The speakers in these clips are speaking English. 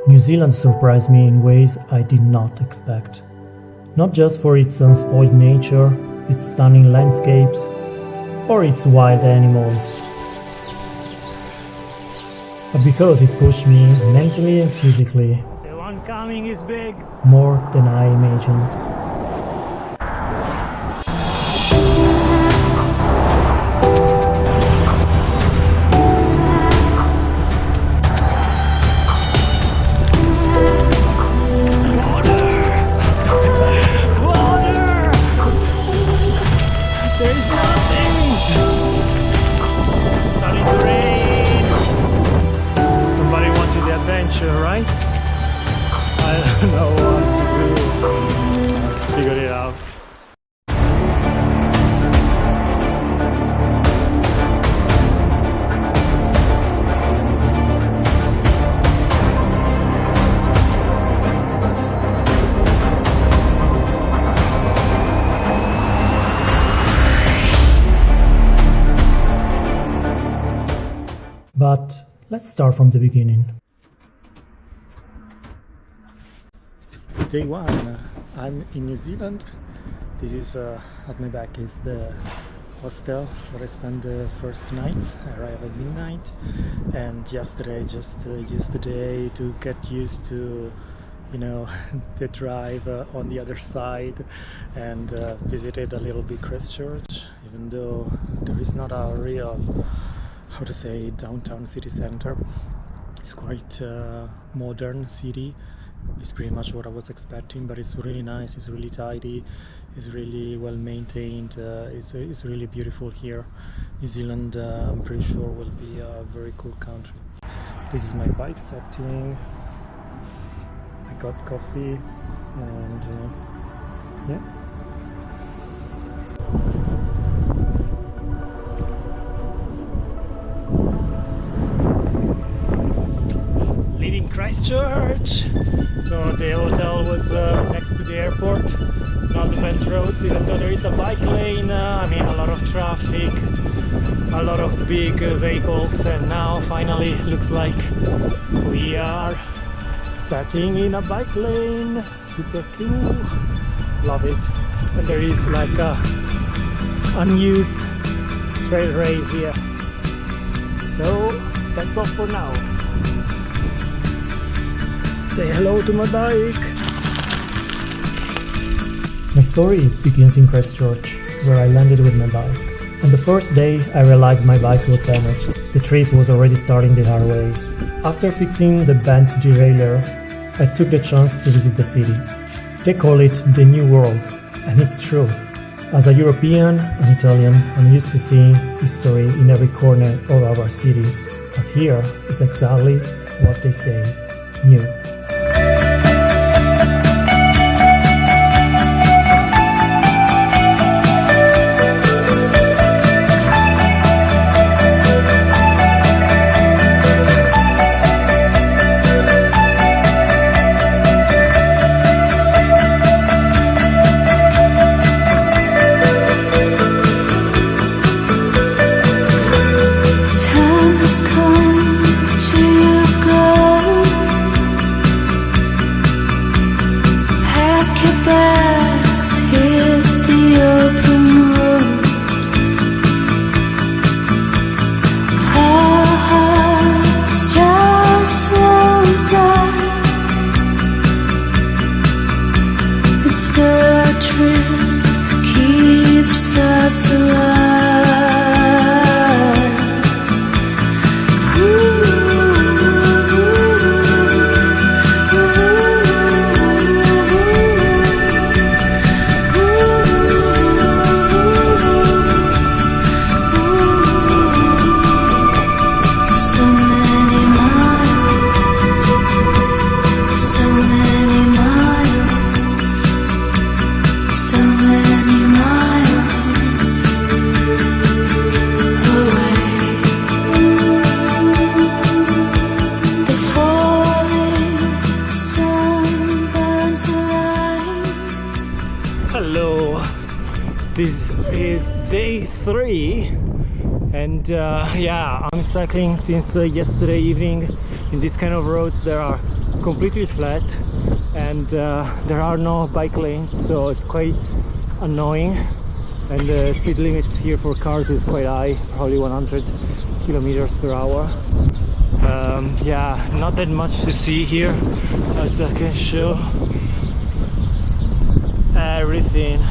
New Zealand surprised me in ways I did not expect. Not just for its unspoiled nature, its stunning landscapes, or its wild animals, but because it pushed me mentally and physically. The one coming is big. More than I imagined. Right? I don't know what to do. I'll figure it out. But let's start from the beginning. Day one, I'm in New Zealand. This is at my back is the hostel where I spent the first nights. I arrived at midnight, and yesterday I just used the day to get used to, the drive on the other side, and visited a little bit Christchurch, even though there is not a real, downtown city center. It's quite modern city. It's pretty much what I was expecting, but it's really nice, it's really tidy, it's really well maintained, it's really beautiful here. New Zealand, I'm pretty sure, will be a very cool country. This is my bike setting. I got coffee and yeah. Leaving Christchurch. So the hotel was next to the airport, not the best roads, even though there is a bike lane, a lot of traffic, a lot of big vehicles, and now finally looks like we are sitting in a bike lane. Super cool, love it. And there is like a unused trail rail here. So that's all for now. Say hello to my bike. My story begins in Christchurch, where I landed with my bike. On the first day, I realized my bike was damaged. The trip was already starting the hard way. After fixing the bent derailleur, I took the chance to visit the city. They call it the New World, and it's true. As a European and Italian, I'm used to seeing history in every corner of our cities, but here is exactly what they say, new. 3, and yeah, I'm cycling since yesterday evening in this kind of roads that are completely flat, and there are no bike lanes, so it's quite annoying, and the speed limit here for cars is quite high, probably 100 kilometers per hour. Yeah, not that much to see here, as I can show. Everything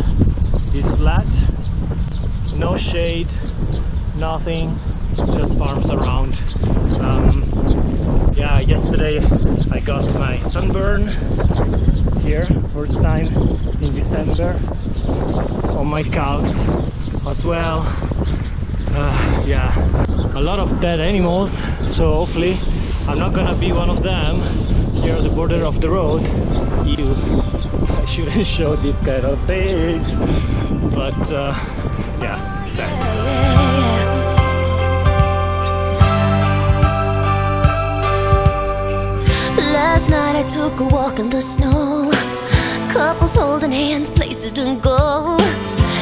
is flat, no shade, nothing, just farms around. Yeah, yesterday I got my sunburn here, first time in December, on my calves as well. Yeah, a lot of dead animals, so hopefully I'm not gonna be one of them here at the border of the road. Ew, I shouldn't show these kind of things, but yeah, sad. Last night I took a walk in the snow. Couples holding hands, places to go.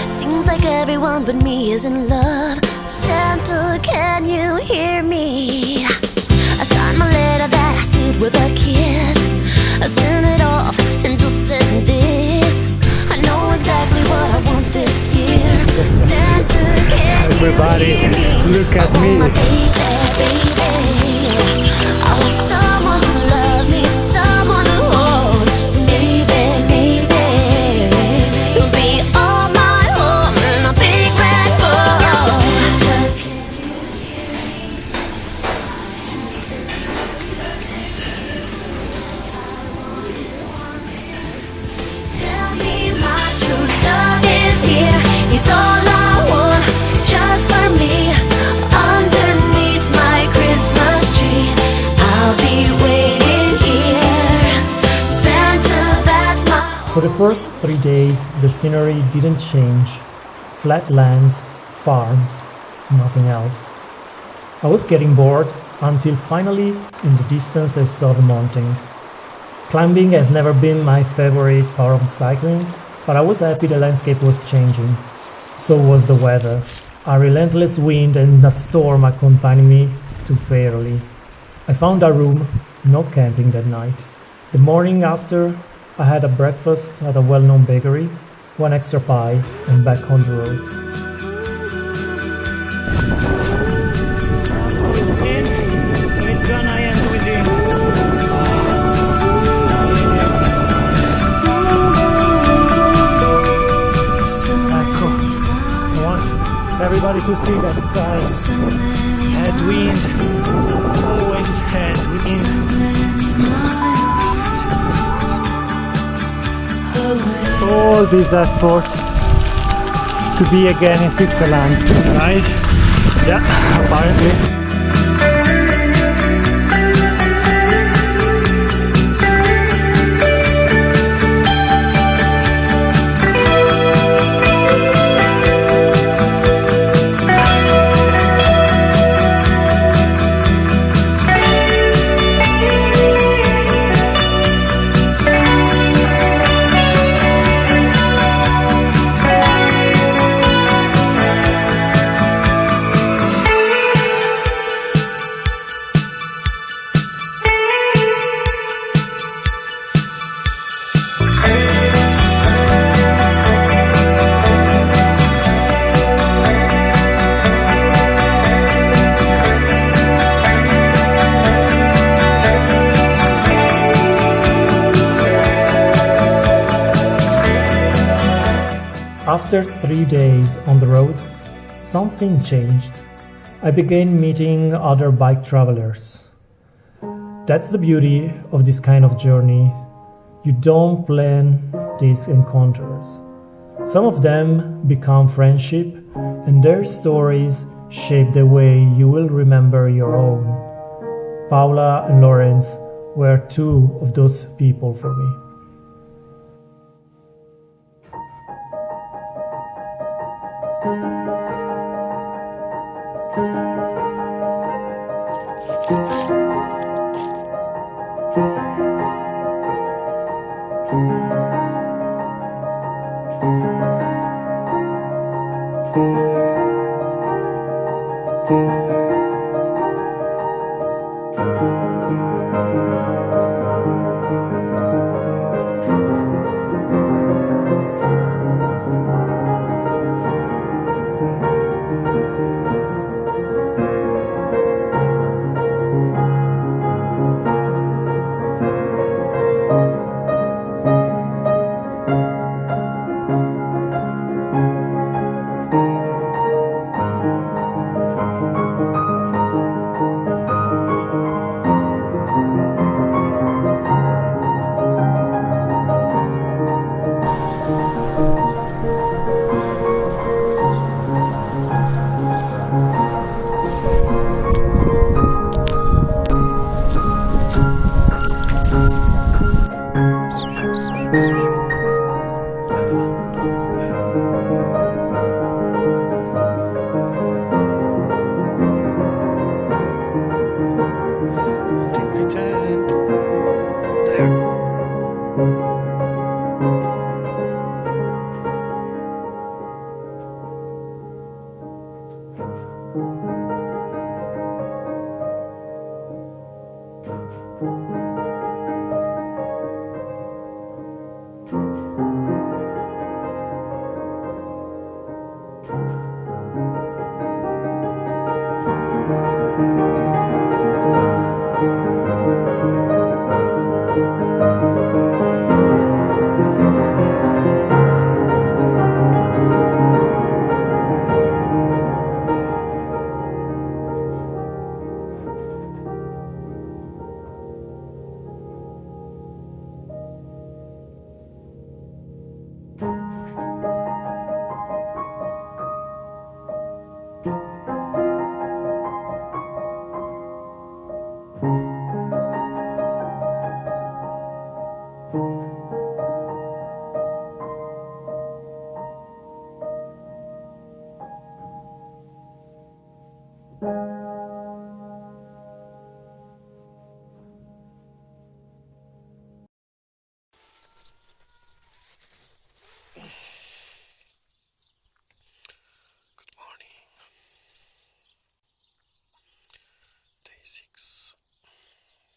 Seems like everyone but me is in love. Santa, can you hear me? I signed my letter that I sealed with a kiss. I sent it off and just sent this. I know exactly what I want this year. Santa, can Everybody, you hear me? look at I me. want my baby, baby. I want someone to love me, someone to hold. Baby, baby, you'll be all my home and a big red ball. Tell me my true love is here. He's all I want, just for me. Underneath my Christmas tree, I'll be waiting here. Santa, that's my. For the first 3 days, the scenery didn't change. Flat lands, farms, nothing else. I was getting bored until finally, in the distance, I saw the mountains. Climbing has never been my favorite part of cycling, but I was happy the landscape was changing. So was the weather. A relentless wind and a storm accompanied me to Fairley. I found a room, no camping that night. The morning after, I had a breakfast at a well-known bakery, one extra pie, and back on the road. When it's done, I end with you. Ecco, I want everybody to see that headwind, always headwind. All this effort to be again in Switzerland, right? Yeah, apparently. After 3 days on the road, something changed. I began meeting other bike travelers. That's the beauty of this kind of journey. You don't plan these encounters. Some of them become friendship, and their stories shape the way you will remember your own. Paula and Lawrence were two of those people for me. Day 6.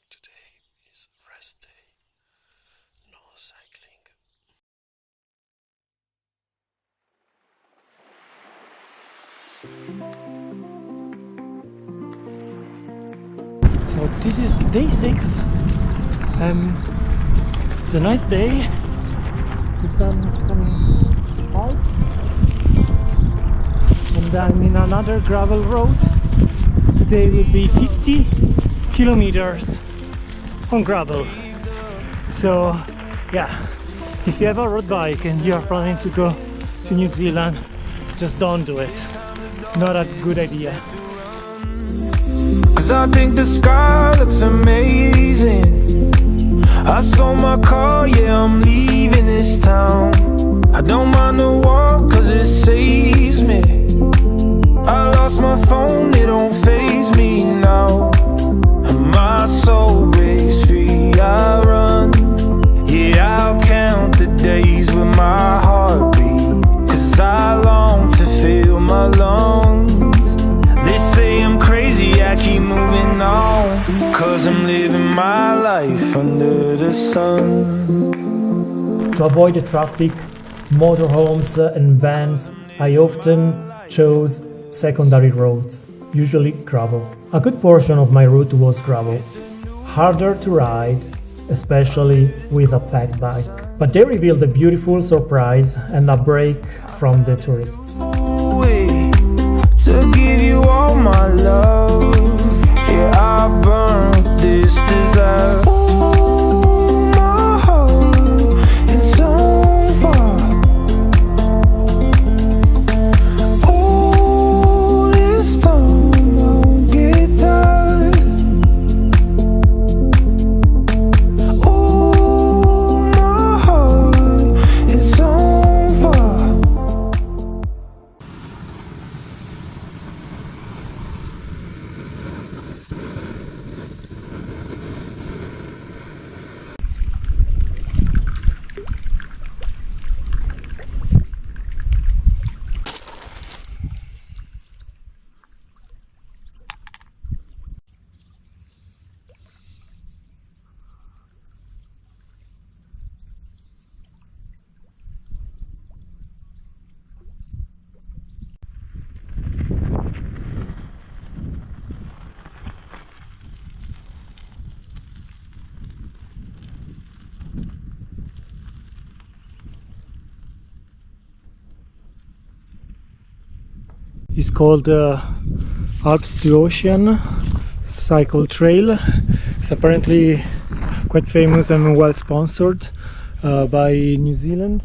Today is rest day. No cycling. So this is day 6. It's a nice day. The sun is coming out, and I'm in another gravel road. Today will be 50 kilometers on gravel. So yeah, if you have a road bike and you are planning to go to New Zealand, just don't do it. It's not a good idea. 'Cause I think the sky looks amazing. I sold my car, yeah, I'm leaving this town. I don't mind the walk 'cause it saves me. I lost my phone, it don't faze me now. And my soul breaks free, I run. Yeah, I'll count the days with my heartbeat, 'cause I long to feel my lungs. They say I'm crazy, I keep moving on, 'cause I'm living my life under the sun. To avoid the traffic, motorhomes and vans, I often chose secondary roads, usually gravel. A good portion of my route was gravel. Harder to ride, especially with a packed bike. But they revealed a beautiful surprise and a break from the tourists. Way to give you all my love. Yeah, I burned this desire. Oh, my heart, it's on fire. Oh, this time I won't get tired. Oh, my heart, it's on fire. is called Alps to Ocean Cycle Trail. It's apparently quite famous and well sponsored by New Zealand.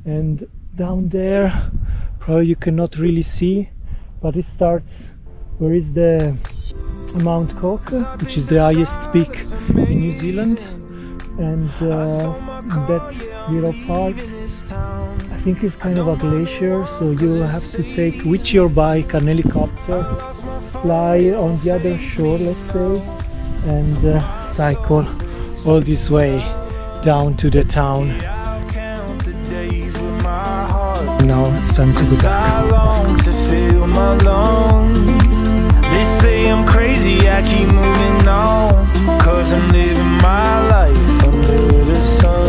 And down there, probably you cannot really see, but it starts where is the Mount Cook, which is the highest peak in New Zealand. And that little part, I think it's kind of a glacier, so you have to take with your bike an helicopter, fly on the other shore, let's say, and cycle all this way down to the town. Now it's time to go back. They say I'm crazy, I keep moving on, 'cause I'm living my life under the sun.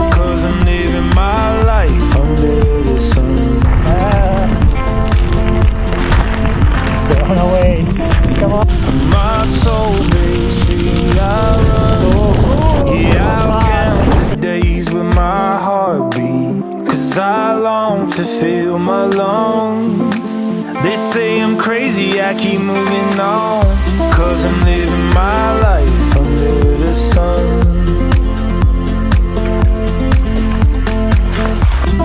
'Cause I'm living my life under the sun. On our way. Come on. My soul breaks free, I run. Yeah, I'll count the days with my heartbeat, 'cause I long to fill my lungs. They say I'm crazy, I keep moving on, 'cause I'm living my life under the sun.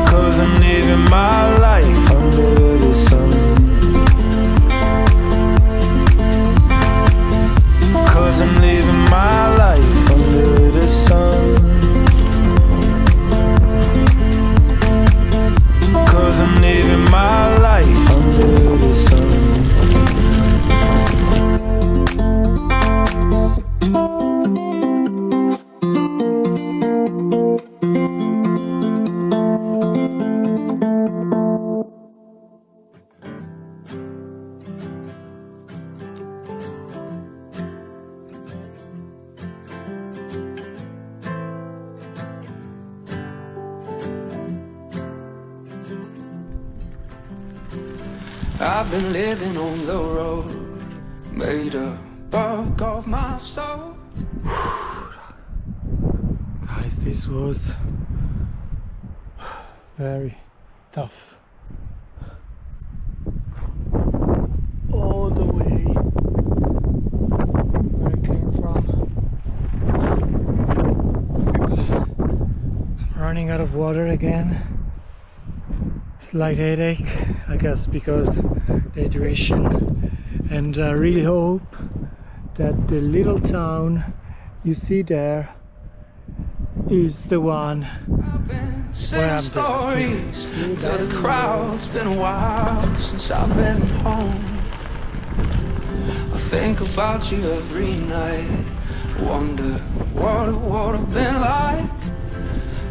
'Cause I'm living my life under the sun. 'Cause I'm living my life under the sun. 'Cause I'm living my life under the sun. I've been living on the road, made a bug of my soul. Guys, this was very tough. All the way where I came from. I'm running out of water again. Slight headache, I guess because dehydration, and I really hope that the little town you see there is the one where I'm stories to the crowd. It's been a while since I've been home. I think about you every night, wonder what it would have been like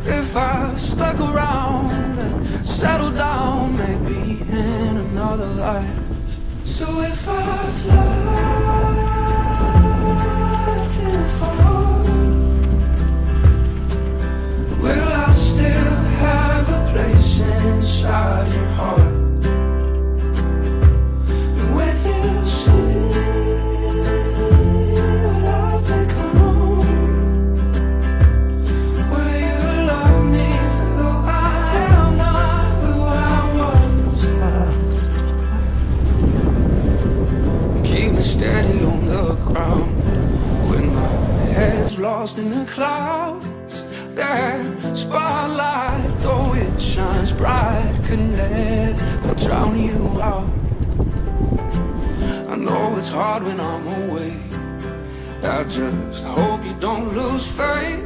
if I stuck around and settled down, maybe in another life. So if I fly too far, will I still have a place inside your heart? And when you see what I've become, will you love me for who I am, not who I was? Keep me steady on the ground when my head's lost in the clouds. That spotlight, though it shines bright, couldn't ever drown you out. I know it's hard when I'm away, I just hope you don't lose faith,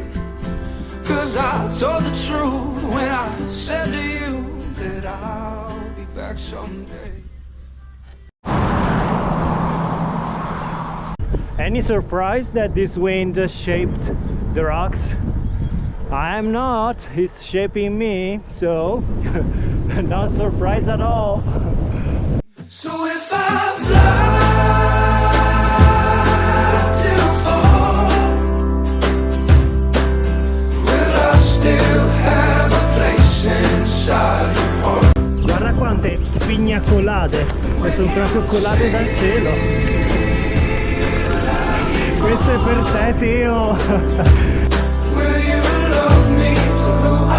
'cause I told the truth when I said to you that I'll be back someday. Any surprise that this wind shaped the rocks? I'm not, it's shaping me, so not surprised at all. So if I fly too far, will I still have a place inside your heart? Guarda quante pigna colate, e sono proprio colate dal cielo. Questo è per te, Teo. Will you love me for who I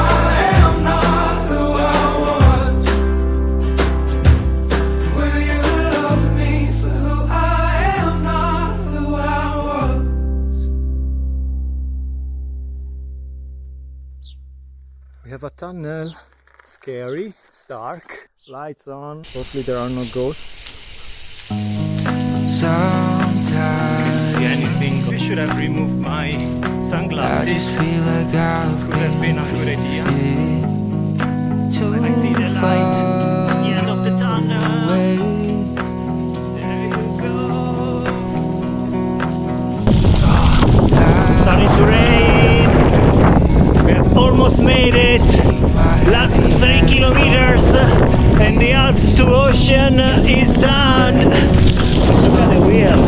am, not who have a tunnel. Scary, it's dark, lights on. Hopefully there are no ghosts. Sometimes See anything? I should have removed my I sunglasses. just feel like I've Would have been a good idea. too I see the light at the end of the tunnel. away. There you go. Starting to rain. We have almost made it. Last 3 kilometers and the Alps to Ocean is done. Look at the wheel.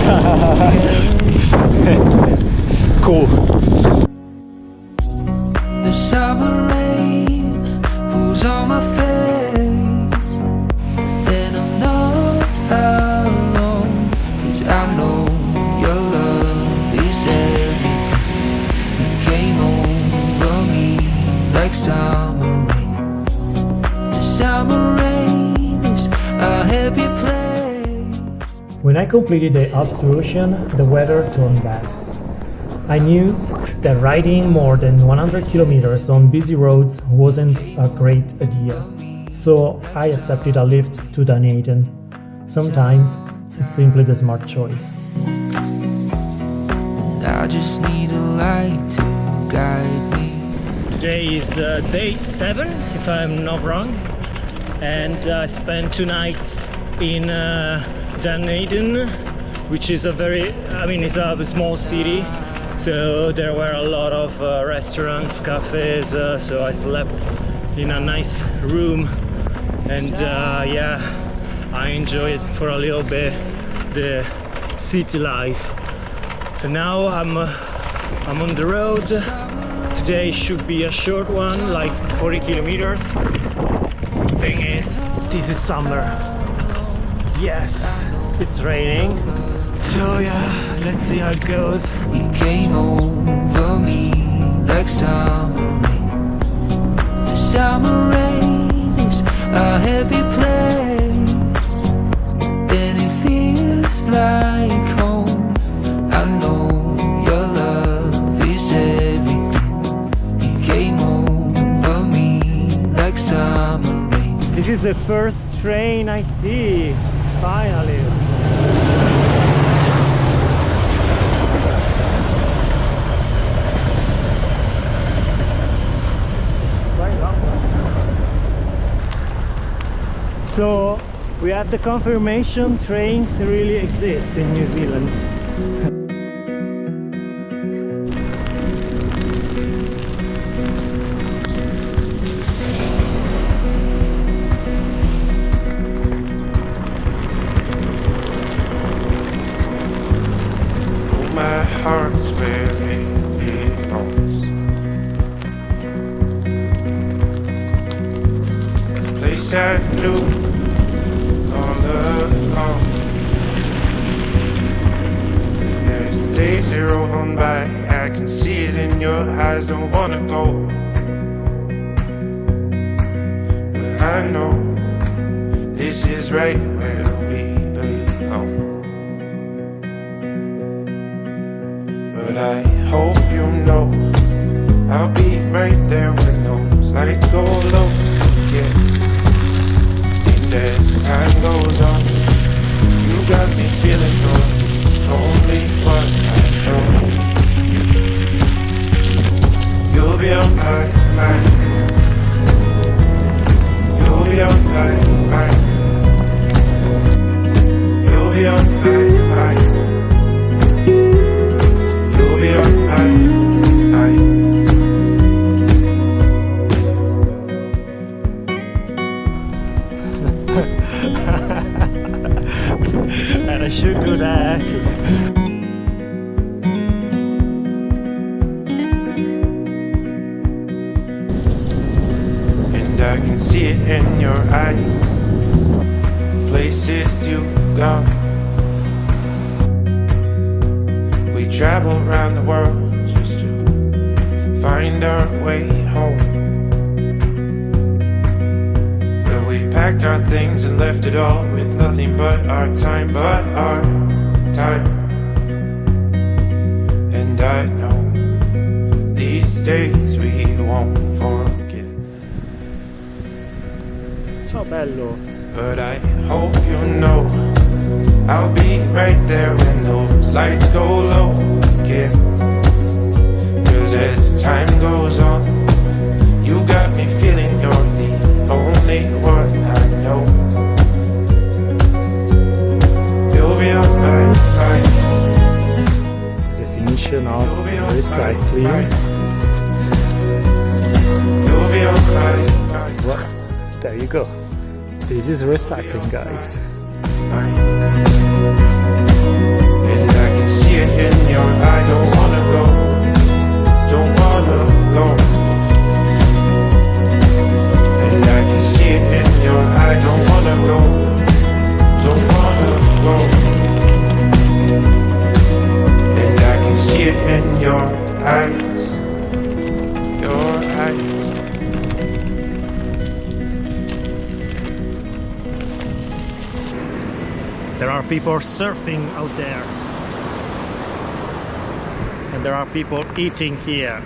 Cool. The summer rain pulls on my face, and I'm not alone, 'cause I know your love is everything. You came over me like summer rain. The summer rain is a happy place. When I completed the Alps to Ocean, the weather turned bad. I knew that riding more than 100 kilometers on busy roads wasn't a great idea, so I accepted a lift to Dunedin. Sometimes it's simply the smart choice. I just need a light to guide me. Today is day 7, if I'm not wrong, and I spent 2 nights in Dunedin, which is it's a small city, so there were a lot of restaurants, cafes, so I slept in a nice room, and I enjoyed for a little bit the city life. And now I'm on the road. Today should be a short one, like 40 kilometers. Thing is, this is summer. Yes, it's raining. So yeah, let's see how it goes. You came over me like summer rain. The summer rain is a happy place, and it feels like home. I know your love is everything. You came over me like summer rain. This is the first train I see, finally. So we have the confirmation trains really exist in New Zealand. Oh, my heart's where it belongs. Place I knew all along. As the days they roll on by, I can see it in your eyes. Don't wanna go, but I know this is right where we belong. But I hope you know I'll be right there when those lights go low again. And as time goes on, you got me feeling you're the only one I know. You'll be on my mind. You'll be on my mind. You'll be on my mind. You'll be on my mind. And I should do that. And I can see it in your eyes, places you've gone. We travel around the world just to find our way home. Where we packed our things and left it all with nothing but our time, And I know these days we won't forget. Ciao bello. But I hope you know I'll be right there when those lights go low again. 'Cause as time goes on, you got me feeling you're the only one I know. You'll be alright, right? The definition of recycling. You'll be alright, right? Well, there you go. This is recycling, guys. Right. And I can see it in your eye. Don't wanna go, don't wanna go. And I can see it in your eye. Don't wanna go, don't wanna go. And I can see it in your eyes, your eyes. There are people surfing out there. And there are people eating here.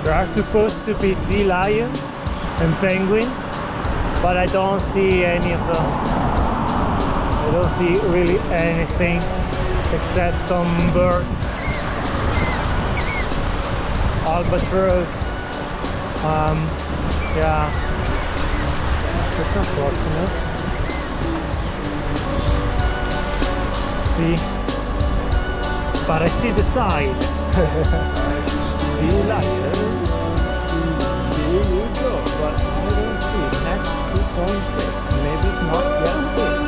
There are supposed to be sea lions and penguins, but I don't see any of them. I don't see really anything except some birds. Albatross. Yeah, it's unfortunate. See, but I see the side. See lions. Here you go, but I don't see next 2.6. Maybe it's not yet big.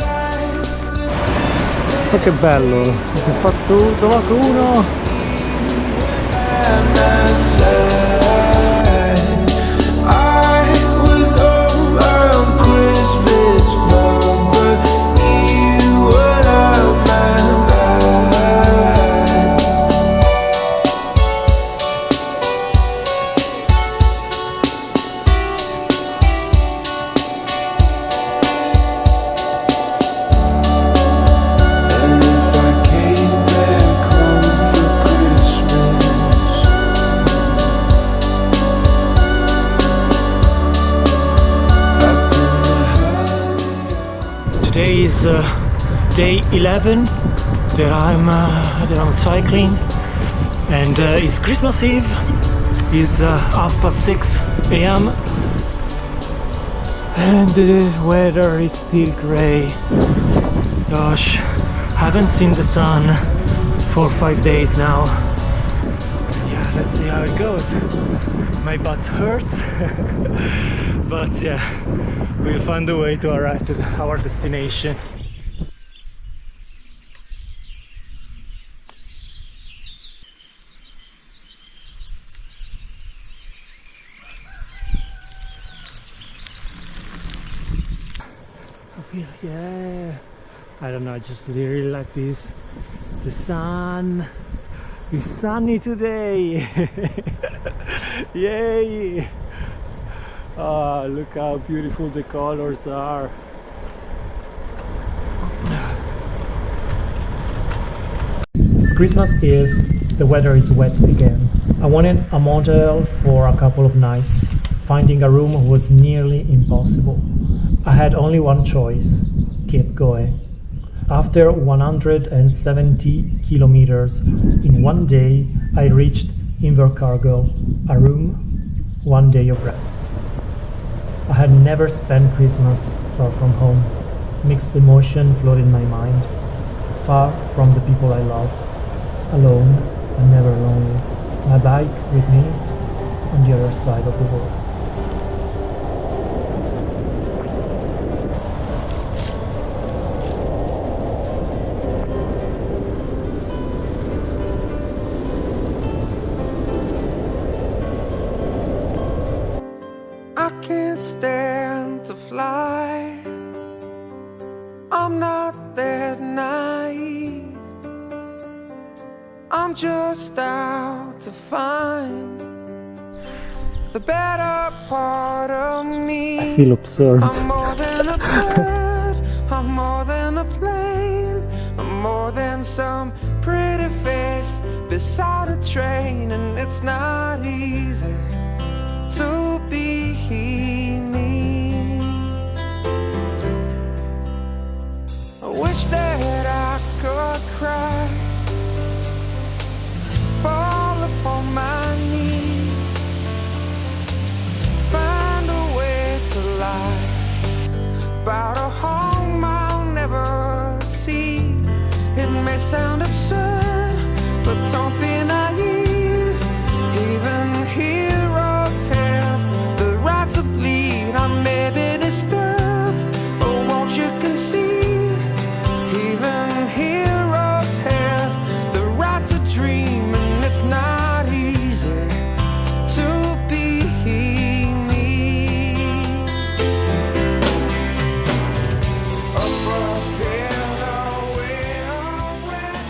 Ma che bello! Si fa tutto, ma uno! I was around Christmas, Mom, but you were out my mind. And if I came back home for Christmas, Today is day 11 that I'm cycling, and it's Christmas Eve. It's 6:30 a.m. and the weather is still grey. Gosh, haven't seen the sun for 5 days now. Yeah, let's see how it goes. My butt hurts, but yeah, we'll find a way to arrive to our destination. Yeah, I don't know, I just really like this. The sun is sunny today. Yay! Oh, look how beautiful the colors are. It's Christmas Eve, the weather is wet again. I wanted a motel for a couple of nights. Finding a room was nearly impossible. I had only one choice: keep going. After 170 kilometers in one day, I reached Invercargill, a room, 1 day of rest. I had never spent Christmas far from home. Mixed emotion flooded my mind. Far from the people I love. Alone and never lonely. My bike with me on the other side of the world. I can't stand to fly. I'm not that naive. I'm just out to find the better part of me. I feel absurd. I'm more than a bird, I'm more than a plane, I'm more than some pretty train, and it's not easy to be me. I wish that I could cry, fall upon my knees, find a way to lie about a home I'll never see. It may sound absurd, but don't be naive. Even heroes have the right to bleed. I may be disturbed, but won't you concede? Even heroes have the right to dream, and it's not easy to be me. Up ahead, away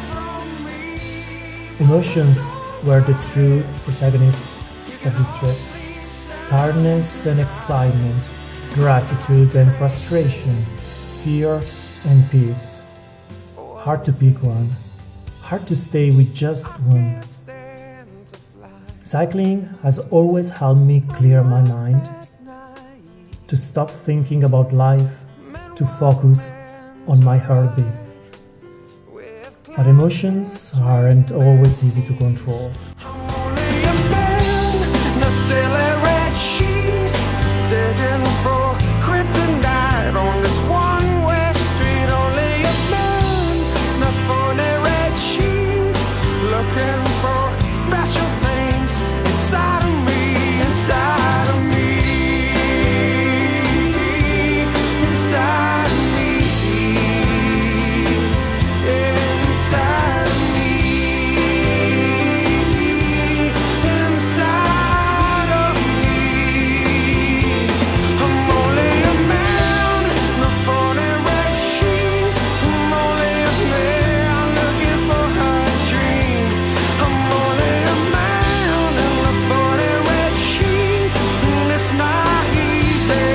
from me. Emotions were the true protagonists of this trip. Tiredness and excitement, gratitude and frustration, fear and peace. Hard to pick one, hard to stay with just one. Cycling has always helped me clear my mind, to stop thinking about life, to focus on my heartbeat. But emotions aren't always easy to control. Only a man, no silly red sheet, digging for kryptonite on this one-way street. Only a man, no phony red sheet, looking for special things inside of me, inside of me, inside of me, inside of me, inside of me. I'm only a man, no phony red sheet. I'm only a man looking for a dream. I'm only a man in a phony red sheet, and it's not easy.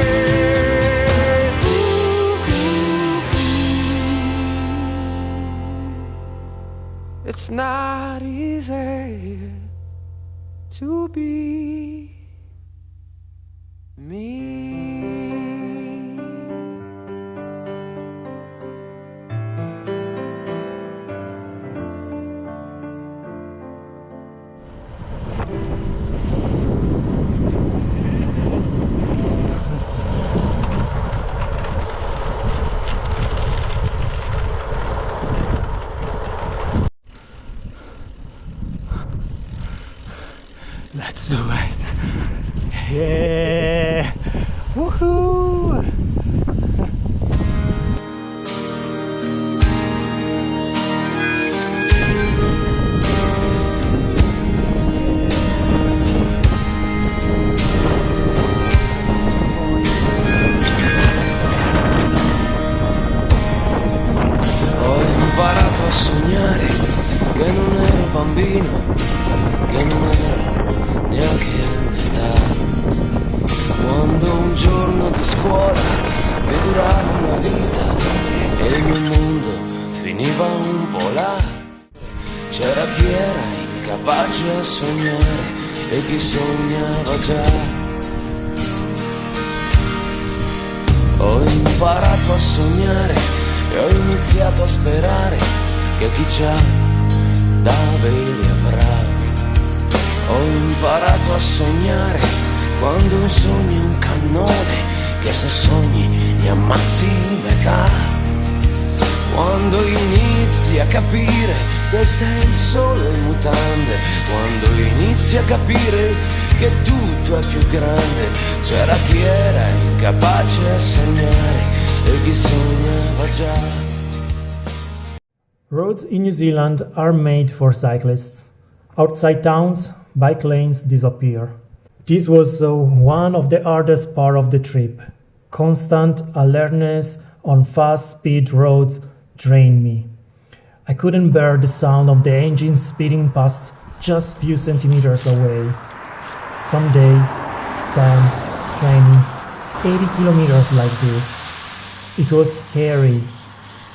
It's not easy to be me. Let's do it! Yeah! Woohoo! Ho imparato a sognare che non ero bambino, che non ero neanche un'età. Quando un giorno di scuola mi durava una vita e il mio mondo finiva un po' là. C'era chi era incapace a sognare e chi sognava già. Ho imparato a sognare e ho iniziato a sperare che chi c'ha da avere avrà. Ho imparato a sognare quando un sogno è un cannone che se sogni ne ammazzi metà. Quando inizi a capire che sei solo in mutande, quando inizi a capire che tutto è più grande. C'era chi era incapace a sognare e chi sognava già. Roads in New Zealand are made for cyclists. Outside towns, bike lanes disappear. This was one of the hardest part of the trip. Constant alertness on fast-speed roads drained me. I couldn't bear the sound of the engine speeding past just few centimeters away. Some days, 10, 20, 80 kilometers like this. It was scary.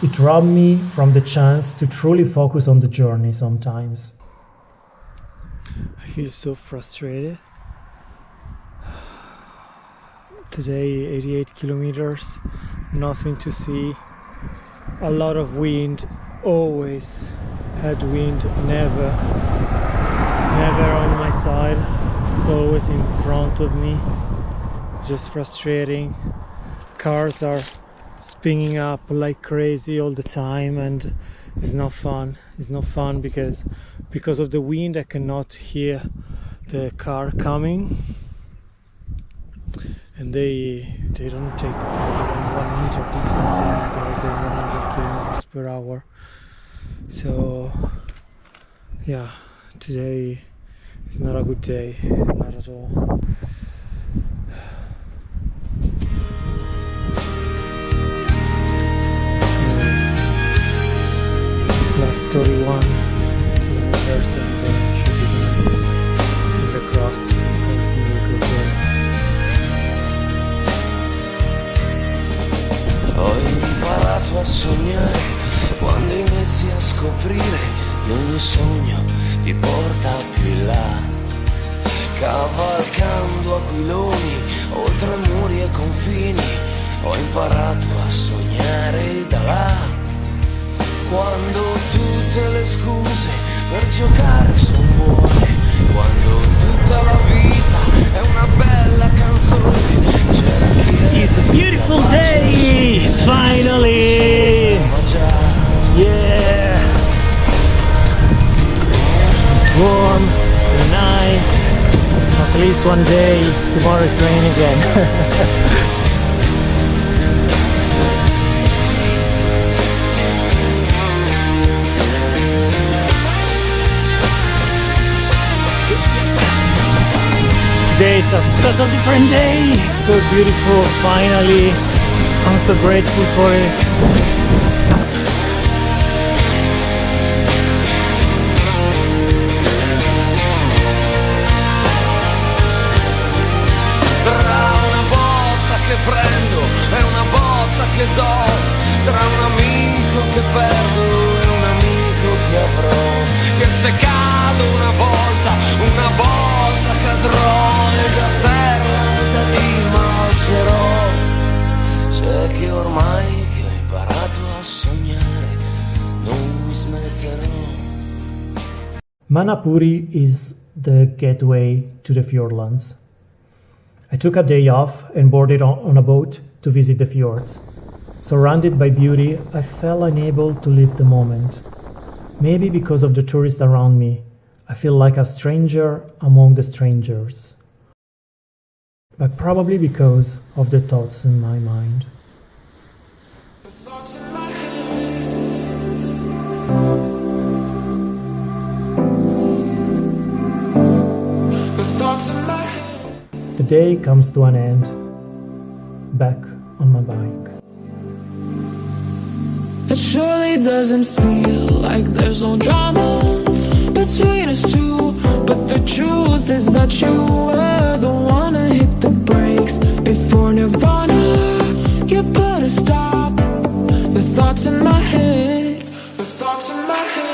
It robbed me from the chance to truly focus on the journey sometimes. I feel so frustrated. Today 88 kilometers, nothing to see, a lot of wind, always headwind, never on my side, it's always in front of me, just frustrating. Cars are spinning up like crazy all the time and it's not fun. It's not fun because of the wind I cannot hear the car coming, and they don't take more than 1 meter distance and they're going 100 kilometers per hour. So yeah, today is not a good day, not at all. Plus 31 kilometers and should be in the cross. Ho imparato a sognare quando inizi a scoprire che ogni sogno ti porta più in là, cavalcando aquiloni oltre muri e confini. Ho imparato a sognare da là, quando tutte le scuse per giocare son buone, quando tutta la vita è una bella canzone. C'era chi It's a beautiful day, finally! Yeah! It's warm, nice. At least one day, tomorrow is rain again. Today is a total different day, so beautiful, finally, I'm so grateful for it. Tra una botta che prendo e una botta che do, tra un amico che perdo e un amico che avrò, che se cado una volta cadrò e da terra e da lì m'alzerò. C'è che ormai che ho imparato a sognare non smetterò. Manapuri is the gateway to the Fjordlands. I took a day off and boarded on a boat to visit the fjords. Surrounded by beauty, I felt unable to live the moment. Maybe because of the tourists around me, I feel like a stranger among the strangers. But probably because of the thoughts in my mind. The day comes to an end, back on my bike. It surely doesn't feel like there's no drama between us two, but the truth is that you were the one to hit the brakes before Nirvana. You put a stop. The thoughts in my head, the thoughts in my head.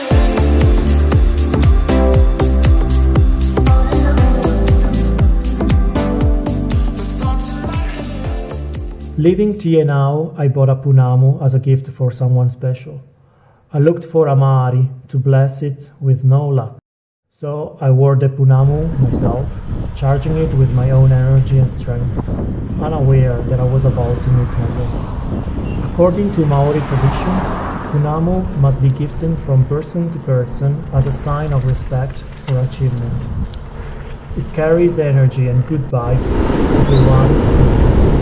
Leaving Tienau, I bought a Punamu as a gift for someone special. I looked for a Mahari to bless it with no luck. So I wore the Punamu myself, charging it with my own energy and strength, unaware that I was about to meet my limits. According to Maori tradition, Punamu must be gifted from person to person as a sign of respect or achievement. It carries energy and good vibes to the one who receives it.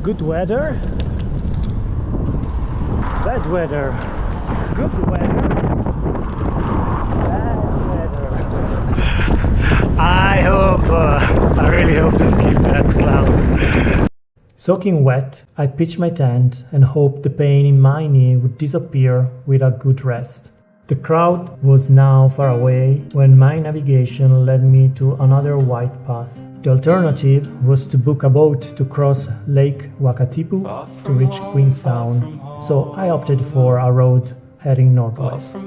Good weather, bad weather, good weather, bad weather. I really hope to skip that cloud. Soaking wet, I pitched my tent and hoped the pain in my knee would disappear with a good rest. The crowd was now far away when my navigation led me to another white path. The alternative was to book a boat to cross Lake Wakatipu to reach Queenstown, so I opted for a road heading northwest.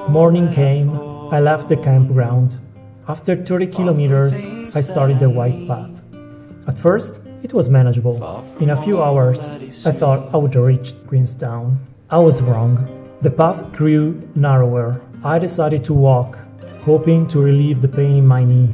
Morning came, I left the campground. After 30 kilometers, I started the white path. At first, it was manageable. In a few hours, I thought I would reach Queenstown. I was wrong. The path grew narrower. I decided to walk, hoping to relieve the pain in my knee.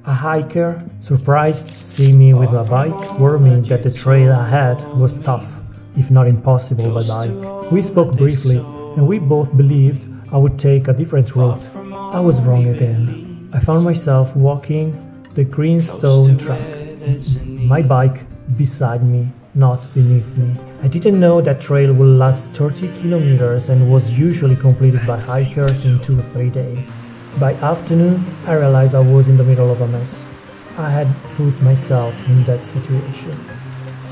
A hiker, surprised to see me with a bike, warned me that the trail ahead was tough, if not impossible by bike. We spoke briefly, and we both believed I would take a different route. I was wrong again. I found myself walking the greenstone track. My bike beside me, not beneath me. I didn't know that trail would last 30 kilometers and was usually completed by hikers in 2 or 3 days. By afternoon, I realized I was in the middle of a mess. I had put myself in that situation.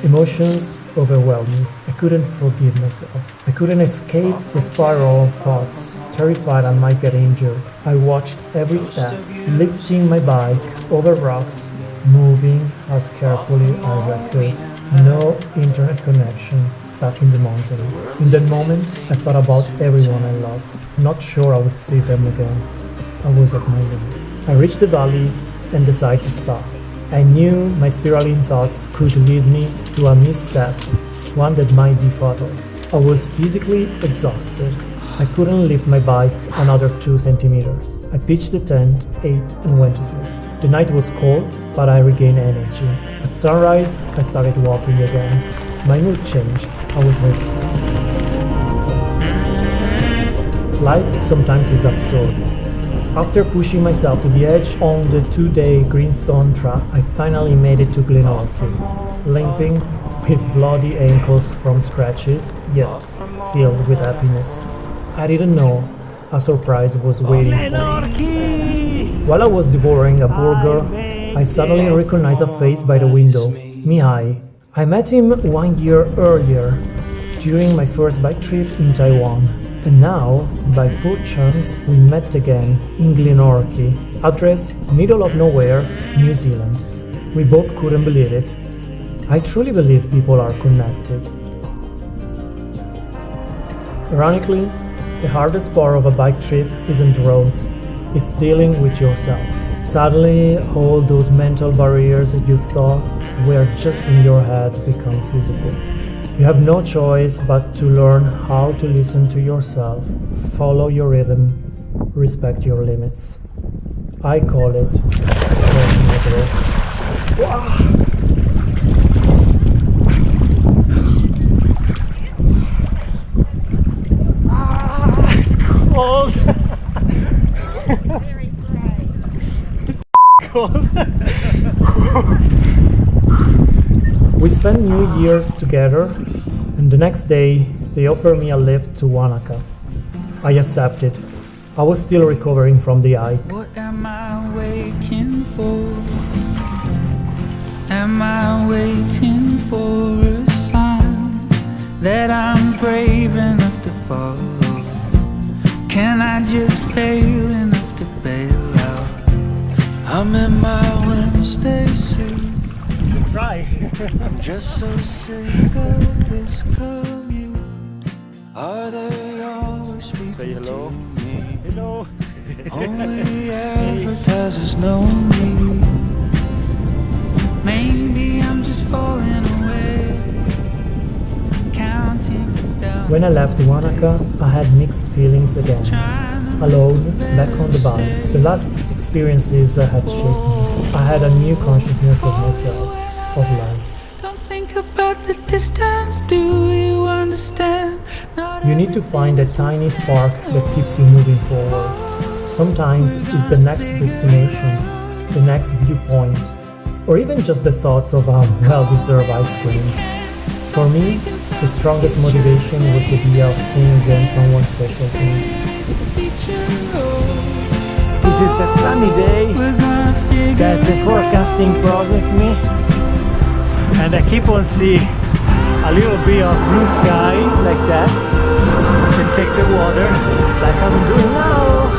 Emotions overwhelmed me. I couldn't forgive myself. I couldn't escape the spiral of thoughts, terrified I might get injured. I watched every step, lifting my bike over rocks, moving as carefully as I could. No internet connection, stuck in the mountains. In that moment, I thought about everyone I loved. Not sure I would see them again. I was at my limit. I reached the valley and decided to stop. I knew my spiraling thoughts could lead me to a misstep, one that might be fatal. I was physically exhausted. I couldn't lift my bike another 2 centimeters. I pitched the tent, ate, and went to sleep. The night was cold, but I regained energy. At sunrise, I started walking again. My mood changed. I was hopeful. Life sometimes is absurd. After pushing myself to the edge on the 2-day greenstone track, I finally made it to Glenorchy, limping with bloody ankles from scratches, yet filled with happiness. I didn't know a surprise was waiting for me. While I was devouring a burger, I suddenly recognized a face by the window, Mihai. I met him 1 year earlier, during my first bike trip in Taiwan. And now, by poor chance, we met again in Glenorchy, address middle of nowhere, New Zealand. We both couldn't believe it. I truly believe people are connected. Ironically, the hardest part of a bike trip isn't the road, it's dealing with yourself. Suddenly, all those mental barriers that you thought were just in your head become physical. You have no choice but to learn how to listen to yourself, follow your rhythm, respect your limits. I call it personal growth. It's cold. Very dry. It's cold. We spent New Year's together, and the next day they offered me a lift to Wanaka. I accepted. I was still recovering from the hike. What am I waking for? Am I waiting for a sign that I'm brave enough to follow? Can I just fail enough to bail out? I'm in my Wednesday suit. Try. I'm just so sick of this commute. Are they always speaking Say hello. to me? Hello. Only advertisers know me. Maybe I'm just falling away, counting down. When I left Wanaka, I had mixed feelings again. Alone, back on the bike. The last experiences had shaped me. I had a new consciousness of myself, of life. Don't think about the distance, do you understand? You need to find that tiny spark that keeps you moving forward. Sometimes it's the next destination, the next viewpoint, or even just the thoughts of a well-deserved ice cream. For me, the strongest motivation was the idea of seeing again someone special to me. This is the sunny day that the forecasting promised me, and I keep on seeing a little bit of blue sky like that, and take the water like I'm doing now.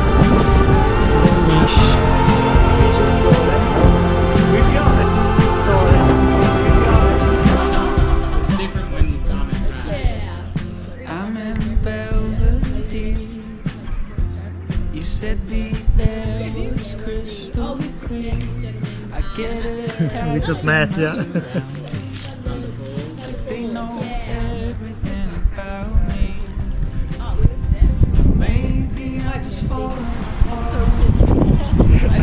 Beach of Sole. We've got it. It's different when you've gone and dry. I'm in Belvedere. air was crystal clear. I get it. We just met, yeah. They know everything about me. Maybe I just fall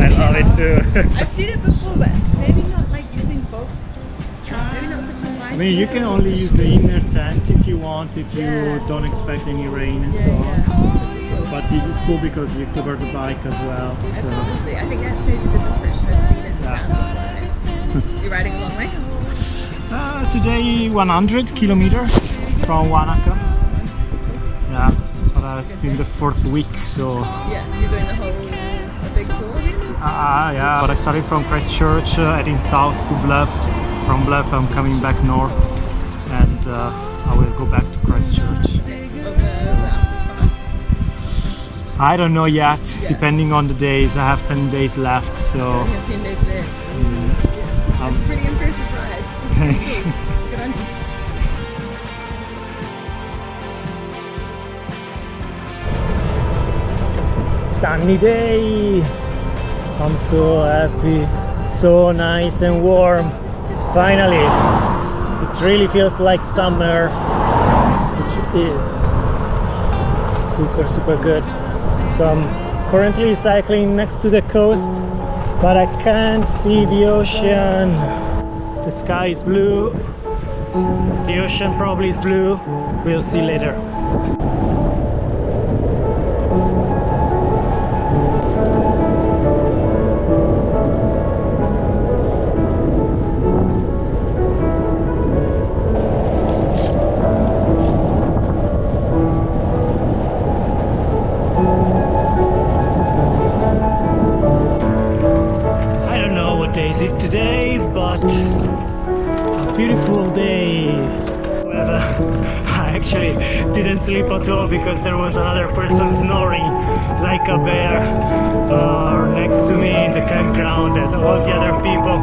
I love it too. I've seen it before, but maybe not like using both. Maybe not something like I mean, you can only use the inner tent if you want, if you Yeah. don't expect any rain and so on. But this is cool because you cover the bike as well. So Absolutely. I think that's maybe the difference I've seen in Yeah. town. You're riding a long way? today 100 kilometers from Wanaka. Yeah, but it's been the 4th week, so Yeah, you're doing the whole big tour again? yeah. But I started from Christchurch, heading south to Bluff. From Bluff, I'm coming back north, and I will go back to Christchurch. I don't know yet, depending on the days. I have 10 days left, so You have 10 days left. That's a pretty impressive ride. thanks. Good on you. Sunny day! I'm so happy, so nice and warm. Finally, it really feels like summer, which is super good. So I'm currently cycling next to the coast, but I can't see the ocean. The sky is blue, the ocean probably is blue, we'll see later. Today, but a beautiful day. However, I actually didn't sleep at all because there was another person snoring like a bear next to me in the campground, and all the other people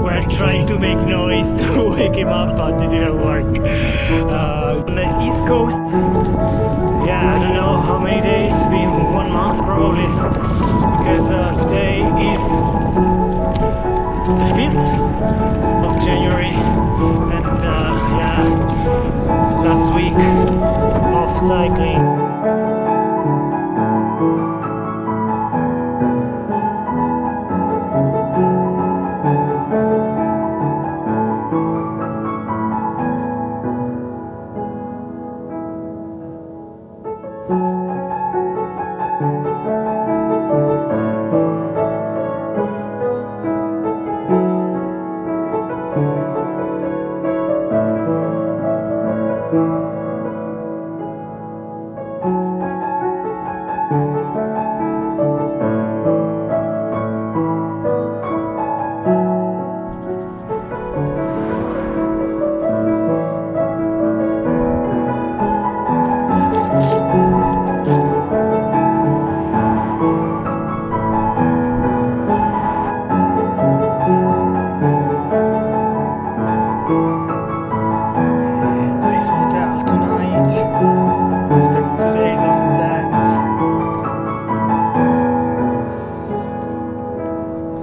were trying to make noise to wake him up, but it didn't work. On the East Coast, yeah, I don't know how many days, been 1 month probably, because today is the 5th of January, and yeah, last week of cycling.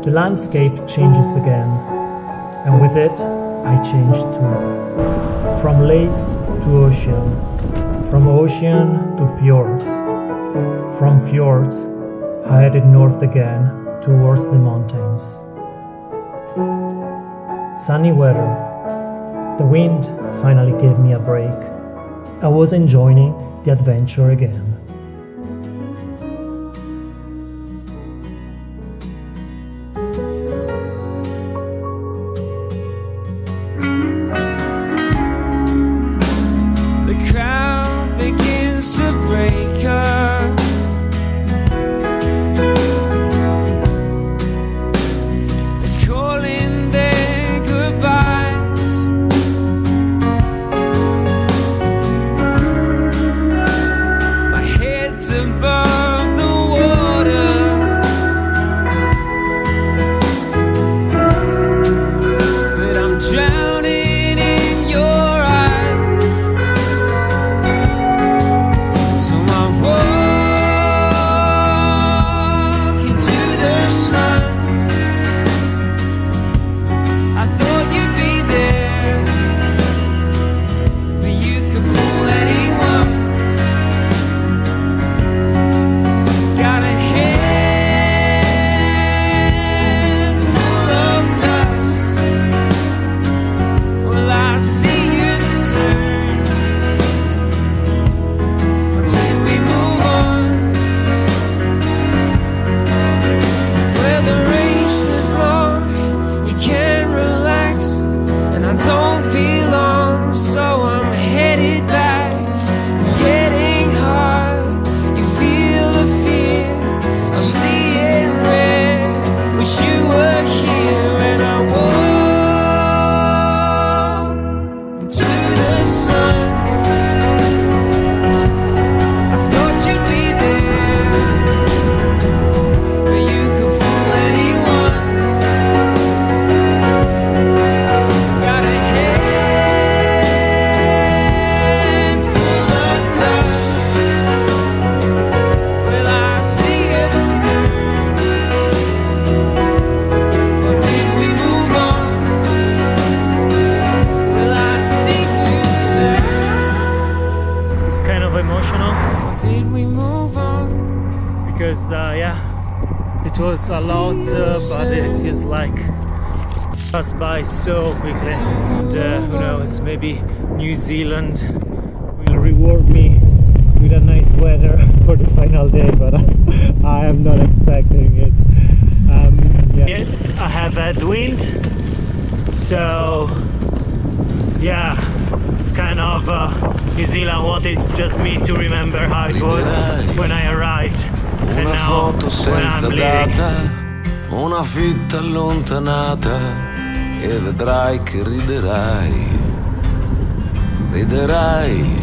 The landscape changes again, and with it, I change too. From lakes to ocean, from ocean to fjords, from fjords, I headed north again towards the mountains. Sunny weather. The wind finally gave me a break. I was enjoying the adventure again. because it was a lot, but it feels like passed by so quickly. And who knows, maybe New Zealand will reward me with a nice weather for the final day, but I am not expecting it. I have had wind, so yeah, it's kind of New Zealand wanted just me to remember how it was when I arrived, and una now foto when senza I'm leaving. data, una fitta allontanata, e vedrai che riderai, riderai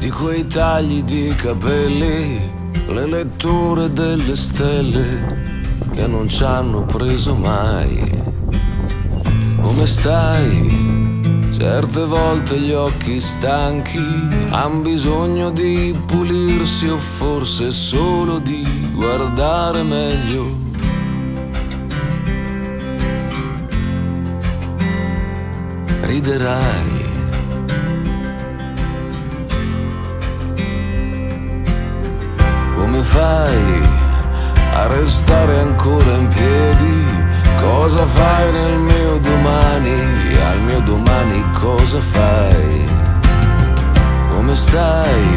di quei tagli di capelli, le letture delle stelle che non ci hanno preso mai. Come stai? Certe volte gli occhi stanchi han bisogno di pulirsi o forse solo di guardare meglio. Riderai. Come fai a restare ancora in piedi? Cosa fai nel mio domani? Al mio domani cosa fai? Come stai?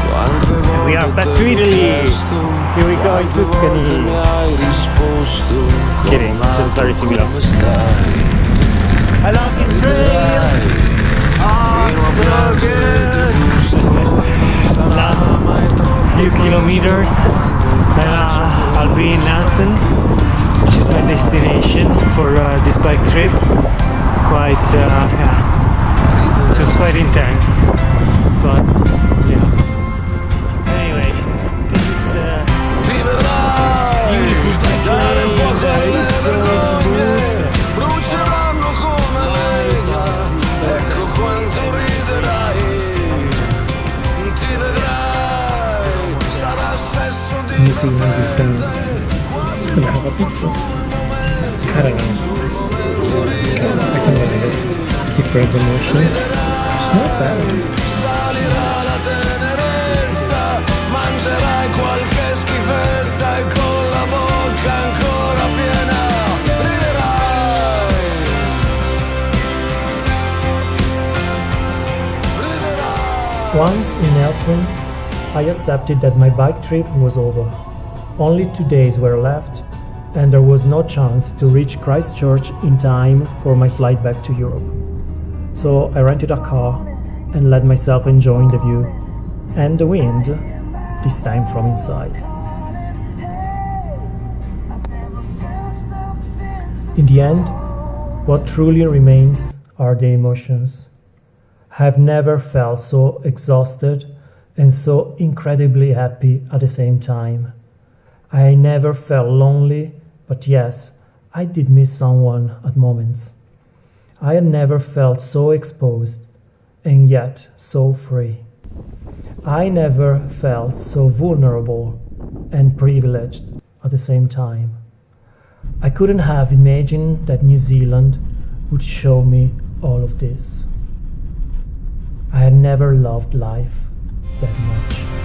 Quante volte We are back te to l'ho Italy. chiesto? Here we go in Quante volte Tuscany. mi hai risposto? Kidding, just very similar. Come stai? I love this Riderai fino a perdere di gusto e non sarà Last mai troppo few kilometers, I'll be in Nansen, which is my destination for this bike trip. It's quite, it was quite intense, but yeah. Anyway, this is the beautiful bike ride. So smooth. bruceranno come lega, ecco quanto riderai, ti vedrai, sarà sesso di New Zealand is done. Can I have a pizza? Caravan. I can ride it. Different emotions. It's not bad. salirà la tenerezza, mangerai qualche schifezza e con la bocca ancora piena riderai, riderai. Once in Nelson, I accepted that my bike trip was over. Only 2 days were left, and there was no chance to reach Christchurch in time for my flight back to Europe. So I rented a car and let myself enjoy the view and the wind, this time from inside. In the end, what truly remains are the emotions. I have never felt so exhausted and so incredibly happy at the same time. I never felt lonely, but yes, I did miss someone at moments. I had never felt so exposed and yet so free. I never felt so vulnerable and privileged at the same time. I couldn't have imagined that New Zealand would show me all of this. I had never loved life that much.